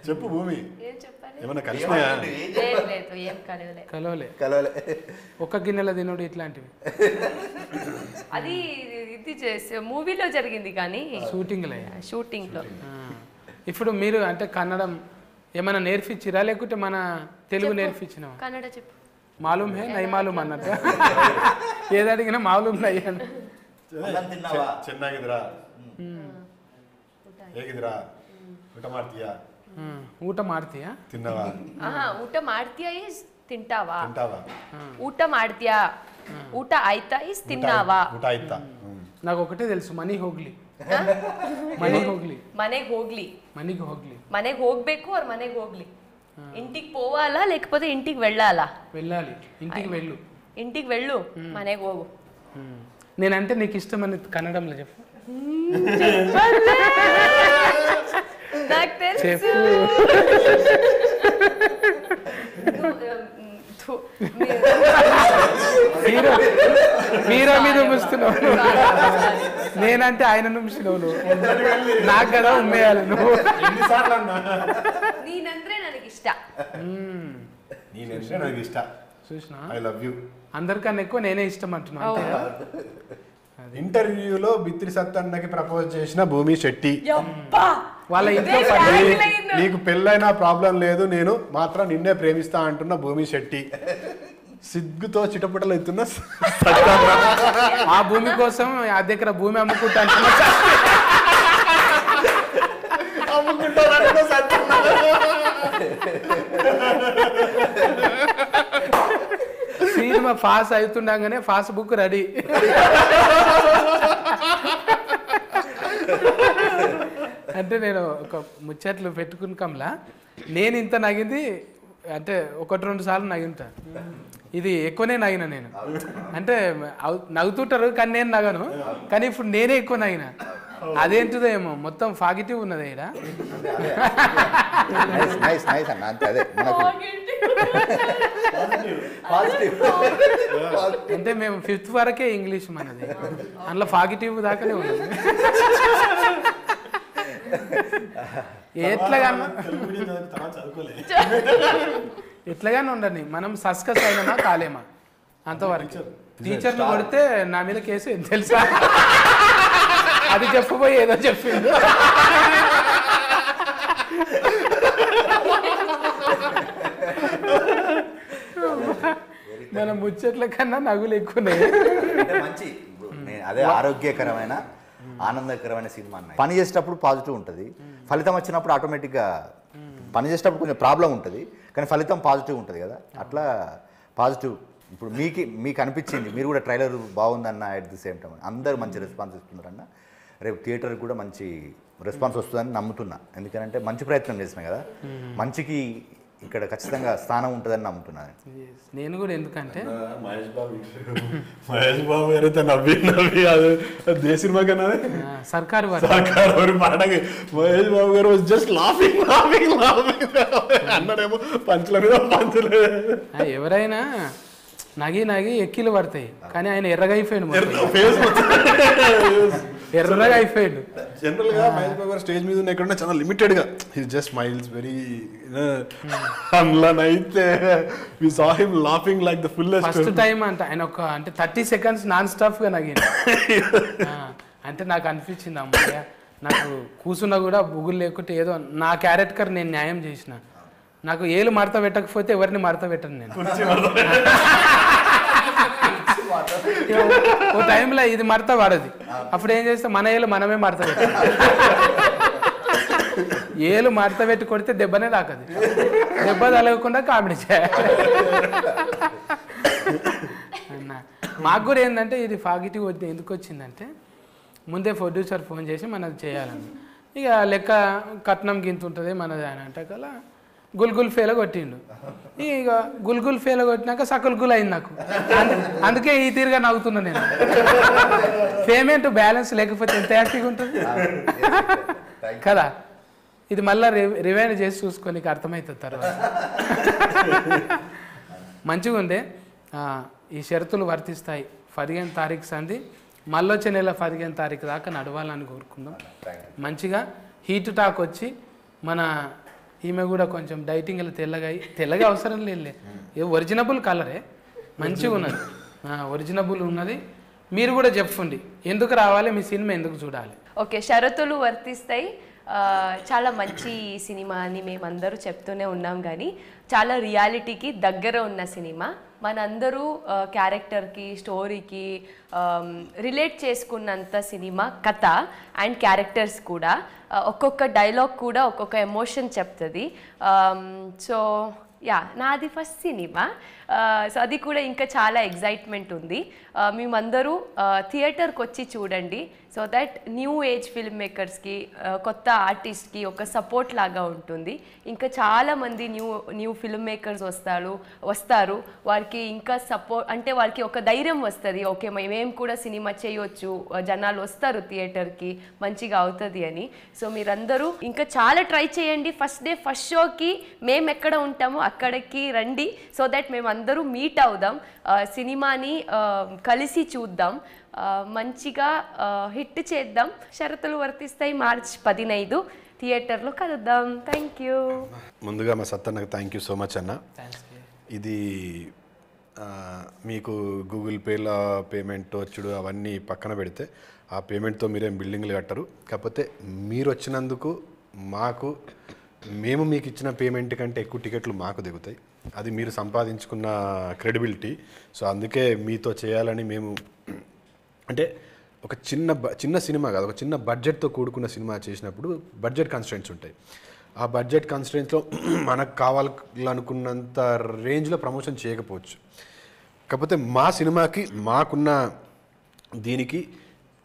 Speaker 3: చెప్పు భూమి, ఏమన్నా కలిసినాయా?
Speaker 1: కలవలే. ఒక్క గిన్నెల తినుడు ఇట్లాంటివి
Speaker 4: అది ఇది చేసే మూవీలో జరిగింది కానీ షూటింగ్లో.
Speaker 1: ఇప్పుడు మీరు అంటే కన్నడం ఏమైనా నేర్పించిరా లేకుంటే మన తెలుగు నేర్పించినా?
Speaker 4: కన్నడ చెప్పు.
Speaker 1: మాలూమ్ హే నై మాలూమ్ అన్నట్టు ఏది అడిగినా మాలూమ్ నై అని.
Speaker 3: ಚೆನ್ನಾಗಿದ್ರಾ, ಹೇಗಿದ್ರಾ, ಊಟ ಮಾಡ್ತೀಯಾ,
Speaker 1: ಊಟ ಮಾಡ್ತೀಯಾ,
Speaker 3: ತಿನ್ನವಾ,
Speaker 4: ಊಟ ಮಾಡ್ತೀಯಾ ಇಸ್ ತಿಂಟಾವಾ, ಊಟ ಮಾಡ್ತೀಯಾ, ಊಟ ಆಯ್ತಾ ಇಸ್ ತಿನ್ನಾವಾ,
Speaker 3: ಊಟ ಆಯ್ತಾ.
Speaker 1: నాకు ఒకటే తెలుసు, మనీ హోగ్ಲಿ.
Speaker 4: ಮನೆಗೆ ಹೋಗ್ಬೇಕು ಅವ್ರ ಮನೆಗೆ ಹೋಗ್ಲಿ. ఇంటికి పోవాలా లేకపోతే ఇంటికి వెళ్ళాలా?
Speaker 1: వెళ్ళాలి.
Speaker 4: ఇంటికి వెళ్ళు, మನೆಗೆ ಹೋಗು.
Speaker 1: నేనంటే నీకు ఇష్టమని కన్నడంలో చెప్పు.
Speaker 4: నాకు తెలుసు.
Speaker 1: మీరా మీద ముస్తున్నావు, నేనంటే ఆయన నుంచినావు నువ్వు. నాకు కదా ఉమ్మేయాలి నువ్వు.
Speaker 4: ನೀನಂದ್ರೆ ನನಗೆ ಇಷ್ಟ.
Speaker 3: ನೀನಂದ್ರೆ ನನಗೆ ಇಷ್ಟ.
Speaker 1: చూసినా,
Speaker 3: ఐ లవ్ యూ.
Speaker 1: అందరికన్నా ఎక్కువ నేనే ఇష్టం అంటున్నా.
Speaker 3: ఇంటర్వ్యూలో బిత్రి సత్తన్నకి ప్రపోజ్ చేసిన భూమి శెట్టి.
Speaker 1: వాళ్ళ ఇంట్లో పని.
Speaker 3: నీకు పెళ్ళైనా ప్రాబ్లం లేదు, నేను మాత్రం నిన్నే ప్రేమిస్తా అంటున్న భూమి శెట్టి, సిగ్గుతో చిటపటలు ఎత్తున్న
Speaker 1: ఆ భూమి కోసం ఆ దగ్గర భూమి అమ్ముకుంటా సినిమా పాస్ అవుతుండగానే పాస్ బుక్ రెడీ. అంటే నేను ఒక ముచ్చట్లు పెట్టుకున్నాంలా, నేను ఇంత నగింది అంటే 1-2 సార్లు నగింటా. ఇది ఎక్కువనే నగిన నేను. అంటే నవ్వుతుంటారు కానీ నేను నగను, కానీ ఇప్పుడు నేనే ఎక్కువ నగిన. అదేంటిదో ఏమో మొత్తం పాజిటివ్ ఉన్నది ఇక్కడ. అంటే మేము 5th వరకే ఇంగ్లీష్ మనది, అందులో పాజిటివ్ దాకానే ఉన్నది. ఎట్లాగానే ఉండని, మనం సస్కస్ అయినామా కాలేమా అంతవరకు. టీచర్లు కొడితే నా మీద కేసు ఏం తెలుసా, అది చెప్పబోయి ఏదో చెప్పింది. మన ముచ్చట్ల కన్నా నగులు ఎక్కువనే.
Speaker 2: మంచి అదే ఆరోగ్యకరమైన ఆనందకరమైన సినిమా అన్న. పని చేసేటప్పుడు పాజిటివ్ ఉంటుంది, ఫలితం వచ్చినప్పుడు ఆటోమేటిక్గా పని చేసేటప్పుడు కొంచెం ప్రాబ్లం ఉంటుంది, కానీ ఫలితం పాజిటివ్ ఉంటుంది కదా. అట్లా పాజిటివ్ ఇప్పుడు మీకు అనిపించింది, మీరు కూడా ట్రైలర్ బాగుందన్న, అట్ ది సేమ్ టైం అందరూ మంచి రెస్పాన్స్ ఇస్తున్నారన్న. రేపు థియేటర్కి కూడా మంచి రెస్పాన్స్ వస్తుందని నమ్ముతున్నా, ఎందుకంటే మంచి ప్రయత్నం చేసిన కదా, మంచికి ఇక్కడ ఖచ్చితంగా స్థానం ఉంటుందని నమ్ముతున్నాను
Speaker 1: నేను కూడా. ఎందుకంటే
Speaker 3: మహేష్ బాబు గారైతే నవ్వి అది దే సినిమా కన్నా
Speaker 1: సర్కారు
Speaker 3: పాటకి మహేష్ బాబు గారు జస్ట్ లాఫింగ్ అన్నాడేమో పంచుల మీద పంచులు.
Speaker 1: ఎవరైనా నగి ఎక్కిలు పడతాయి, కానీ ఆయన ఎర్రగా అయిపోయాడు, ఎర్రగా అయిపోయాడు.
Speaker 3: జనరల్ గా మహేష్ బాబు గారు స్టేజ్ మీద ఉన్న ఎక్కడ చాలా లిమిటెడ్ గా, హి జస్ట్ స్మైల్స్ వెరీ. అయితే we saw him laughing like the fullest.
Speaker 1: First time అంటే ఆయన ఒక అంటే 30 seconds నాన్ స్టాప్ గా నగింది. అంటే నాకు అనిపించింది, అమ్మయ్య నాకు కూర్చున్నా కూడా బుగులు లేకుంటే ఏదో నా క్యారెక్టర్ నేను న్యాయం చేసిన. నాకు ఏలు మడత పెట్టకపోతే ఎవరిని మడత పెట్టను నేను. ఓ టైంలో ఇది మడత పడది, అప్పుడు ఏం చేస్తే మన ఏలు మనమే మడత పెట్టాలి. ఏలు మడత పెట్టి కొడితే దెబ్బనే తాకది, దెబ్బ తలగకుండా కామెడీ చేయాలి అన్న. మాకు కూడా ఏంటంటే ఇది పాజిటివ్ ఎందుకు వచ్చిందంటే, ముందే ప్రొడ్యూసర్ ఫోన్ చేసి మనది చేయాలని, ఇక లెక్క కట్నం గింత ఉంటుంది మనది అని అంటే కలా గుల్గుల్ ఫేల కొట్టిండు. ఇక గుల్గుల్ ఫేల కొట్టినాక సకుల్ గుల్ అయింది నాకు. అందుకే ఈ తీరుగా నవ్వుతున్నా నేను. పేమెంట్ బ్యాలెన్స్ లేకపోతే ఎంత హ్యాపీగా ఉంటుంది కదా. ఇది మళ్ళీ రివైండ్ చేసి చూసుకొని నీకు అర్థమవుతుంది తర్వాత. మంచిగా ఉండే. ఈ షరతులు వర్తిస్తాయి. 15 తారీఖు సంది, మళ్ళీ వచ్చే నెల 15 తారీఖు దాకా నడవాలని కోరుకుందాం. మంచిగా హీట్ టాక్ వచ్చి మన ఈమె కూడా కొంచెం డైటింగ్లో తెల్లగా అవసరం లేదులే, ఒరిజినబుల్ కలరే మంచిగా ఉన్నది, ఒరిజినబుల్ ఉన్నది. మీరు కూడా చెప్పండి ఎందుకు రావాలి, మీ సినిమా ఎందుకు చూడాలి.
Speaker 4: ఓకే, షరతులు వర్తిస్తాయి. చాలా మంచి సినిమా అని మేమందరూ చెప్తూనే ఉన్నాం, కానీ చాలా రియాలిటీకి దగ్గర ఉన్న సినిమా. మనందరూ క్యారెక్టర్కి స్టోరీకి రిలేట్ చేసుకున్నంత సినిమా కథ అండ్ క్యారెక్టర్స్ కూడా. ఒక్కొక్క డైలాగ్ కూడా ఒక్కొక్క ఎమోషన్ చెప్తుంది. సో నాది ఫస్ట్ సినిమా, సో అది కూడా ఇంకా చాలా ఎగ్జైట్మెంట్ ఉంది. మేమందరూ థియేటర్కి వచ్చి చూడండి, so that new age film మేకర్స్కి, కొత్త ఆర్టిస్ట్కి ఒక సపోర్ట్ లాగా ఉంటుంది. ఇంకా చాలామంది న్యూ ఫిల్మ్ మేకర్స్ వస్తారు, వారికి ఇంకా సపోర్ట్ అంటే వారికి ఒక ధైర్యం వస్తుంది, ఓకే మేము కూడా సినిమా చేయొచ్చు, జనాలు వస్తారు థియేటర్కి, మంచిగా అవుతుంది అని. సో మీరందరూ ఇంకా చాలా ట్రై చేయండి. ఫస్ట్ డే ఫస్ట్ షోకి మేము ఎక్కడ ఉంటామో అక్కడికి రండి, సో దట్ మేము అందరూ మీట్ అవుదాం, సినిమాని కలిసి చూద్దాం, మంచిగా హిట్ చేద్దాం. షరతులు వర్తిస్తాయి. మార్చ్ 15 థియేటర్లో కలుద్దాం. Thank you.
Speaker 3: ముందుగా మా సత్తన్నకు థ్యాంక్ యూ సో మచ్ అన్న. ఇది మీకు గూగుల్ పేలో పేమెంట్ వచ్చుడు అవన్నీ పక్కన పెడితే, ఆ పేమెంట్తో మీరేం బిల్డింగ్లు కట్టరు. కాకపోతే మీరు వచ్చినందుకు మేము మీకు ఇచ్చిన పేమెంట్ కంటే ఎక్కువ టికెట్లు మాకు దిగుతాయి. అది మీరు సంపాదించుకున్న క్రెడిబిలిటీ. సో అందుకే మీతో చేయాలని మేము, అంటే ఒక చిన్న సినిమా కాదు, ఒక చిన్న బడ్జెట్తో కూడుకున్న సినిమా చేసినప్పుడు బడ్జెట్ కన్స్ట్రెంట్స్ ఉంటాయి. ఆ బడ్జెట్ కన్స్ట్రెంట్స్లో మనకు కావాలనుకున్నంత రేంజ్లో ప్రమోషన్ చేయకపోవచ్చు. కాకపోతే మా సినిమాకి మాకున్న దీనికి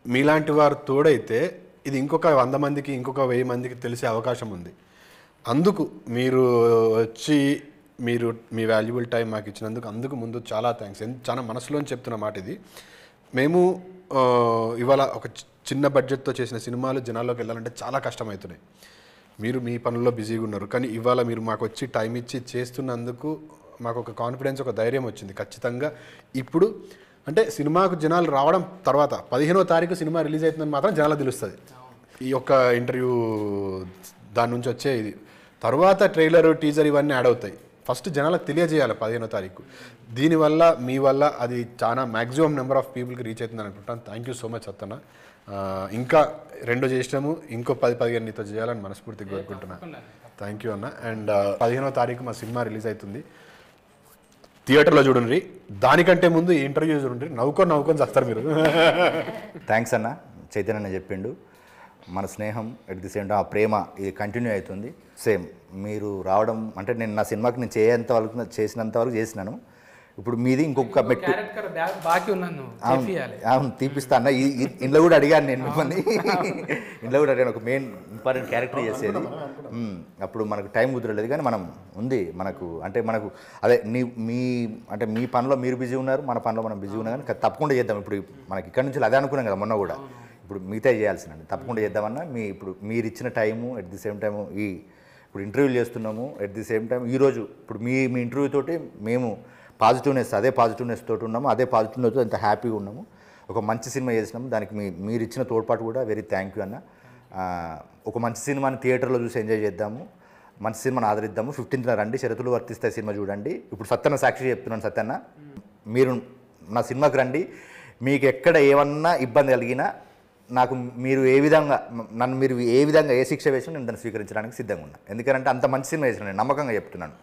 Speaker 3: మీలాంటి వారు తోడైతే ఇది ఇంకొక 100 మందికి, ఇంకొక 1000 మందికి తెలిసే అవకాశం ఉంది. అందుకు మీరు వచ్చి మీరు మీ వాల్యుబుల్ టైం మాకు ఇచ్చినందుకు అందుకు ముందు చాలా థ్యాంక్స్. చాలా మనసులోని చెప్తున్న మాట ఇది. మేము ఇవాళ ఒక చిన్న బడ్జెట్తో చేసిన సినిమాలు జనాల్లోకి వెళ్ళాలంటే చాలా కష్టమవుతున్నాయి. మీరు మీ పనుల్లో బిజీగా ఉన్నారు, కానీ ఇవాళ మీరు మాకు వచ్చి టైం ఇచ్చి చేస్తున్నందుకు మాకు ఒక కాన్ఫిడెన్స్, ఒక ధైర్యం వచ్చింది. ఖచ్చితంగా ఇప్పుడు అంటే సినిమాకు జనాలు రావడం తర్వాత 15వ తారీఖు సినిమా రిలీజ్ అవుతుందని మాత్రం జనాలకు తెలుస్తుంది. ఈ యొక్క ఇంటర్వ్యూ దాని నుంచి వచ్చే ఇది తర్వాత ట్రైలర్, టీజర్ ఇవన్నీ యాడ్ అవుతాయి. ఫస్ట్ జనాలకు తెలియజేయాలి 15వ తారీఖు. దీనివల్ల మీ వల్ల అది చాలా మ్యాక్సిమం నెంబర్ ఆఫ్ పీపుల్కి రీచ్ అవుతుందని అనుకుంటాను. Thank you so much Sattanna. ఇంకా 2 చేసినాము, ఇంకో 10-15 నీతో చేయాలని మనస్ఫూర్తిగా కోరుకుంటున్నాను. థ్యాంక్ యూ అన్న. అండ్ 15వ తారీఖు మా సినిమా రిలీజ్ అవుతుంది. థియేటర్లో చూడండి. దానికంటే ముందు ఈ ఇంటర్వ్యూ చూడండి. నవ్వుకొని చేస్తారు మీరు.
Speaker 2: థ్యాంక్స్ అన్న. చైతన్య చెప్పిండు, మన స్నేహం ఎట్ ది సేమ్ టైం ఆ ప్రేమ ఇది కంటిన్యూ అవుతుంది. సేమ్ మీరు రావడం అంటే నేను నా సినిమాకి నేను చేసినంత వరకు చేసినాను. ఇప్పుడు మీది ఇంకొక మెట్టు.
Speaker 1: బాకీ ఉన్నాను.
Speaker 2: అవును, తీపిస్తా అన్న. ఇంట్లో కూడా అడిగాను నేను మిమ్మల్ని. ఇంట్లో కూడా అడిగాను, ఒక మెయిన్ ఇంపార్టెంట్ క్యారెక్టర్ చేసేది. అప్పుడు మనకు టైం కుదరలేదు, కానీ మనం ఉంది మనకు. అంటే మనకు అదే మీ పనిలో మీరు బిజీ ఉన్నారు, మన పనిలో మనం బిజీ ఉన్నాం. కానీ తప్పకుండా చేద్దాం. ఇప్పుడు మనకి ఇక్కడ నుంచి అదే అనుకున్నాం కదా మొన్న కూడా. ఇప్పుడు మిగతా చేయాల్సిందండి, తప్పకుండా చేద్దామన్నా. ఇప్పుడు మీరు ఇచ్చిన time at the same time ఇప్పుడు ఇంటర్వ్యూలు చేస్తున్నాము. ఎట్ ది సేమ్ టైం ఈరోజు ఇప్పుడు మీ ఇంటర్వ్యూ తోటి మేము అదే పాజిటివ్నెస్ తోటి ఉన్నాము, అదే పాజిటివ్నెస్ ఎంత హ్యాపీగా ఉన్నాము. ఒక మంచి సినిమా చేసినాము, దానికి మీరు ఇచ్చిన తోడ్పాటు కూడా వెరీ థ్యాంక్ యూ అన్న. ఒక మంచి సినిమాని థియేటర్లో చూసి ఎంజాయ్ చేద్దాము, మంచి సినిమాని ఆదరిద్దాము. 15న రండి, షరతులు వర్తిస్తాయి సినిమా చూడండి. ఇప్పుడు సత్యన్న సాక్షి చెప్తున్నాను, సత్యన్న మీరు నా సినిమాకి రండి. మీకు ఎక్కడ ఏమన్నా ఇబ్బంది కలిగినా నాకు మీరు ఏ విధంగా ఏ శిక్ష వేసినా నేను దాన్ని స్వీకరించడానికి సిద్ధంగా ఉన్నా. ఎందుకంటే అంత మంచి సినిమా చేసిన నేను నమ్మకంగా చెప్తున్నాను.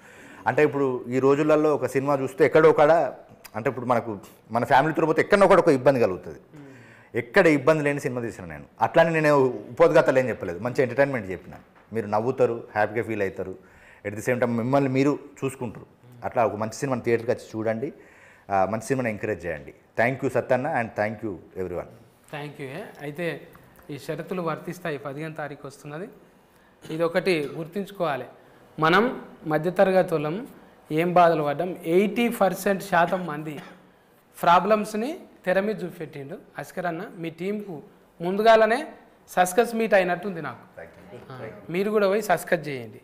Speaker 2: అంటే ఇప్పుడు ఈ రోజులలో ఒక సినిమా చూస్తే ఎక్కడో అంటే ఇప్పుడు మన ఫ్యామిలీతో పోతే ఎక్కడో ఒక ఇబ్బంది కలుగుతుంది. ఎక్కడ ఇబ్బంది లేని సినిమా తీసిన నేను. అట్లానే నేను ఉపోద్ఘాతాలు ఏం చెప్పలేదు, మంచి ఎంటర్టైన్మెంట్ చెప్పిన. మీరు నవ్వుతారు, హ్యాపీగా ఫీల్ అవుతారు, ఎట్ ది సేమ్ టైం మిమ్మల్ని మీరు చూసుకుంటారు. అట్లా ఒక మంచి సినిమాని థియేటర్కి వచ్చి చూడండి, మంచి సినిమాని ఎంకరేజ్ చేయండి. Thank you Sattanna and thank you everyone.
Speaker 1: Thank you. అయితే ఈ షరతులు వర్తిస్తాయి, 15వ తారీఖు వస్తున్నది. ఇది ఒకటి గుర్తుంచుకోవాలి. మనం మధ్యతరగతి వాళ్ళం ఏం బాధలు పడ్డాం. 80% మంది ప్రాబ్లమ్స్ని తెర మీద చూపెట్టిండు అస్కర్ అన్న. మీ టీంకు ముందుగానే సస్కస్ మీట్ అయినట్టుంది నాకు. మీరు కూడా పోయి సస్కస్ చేయండి.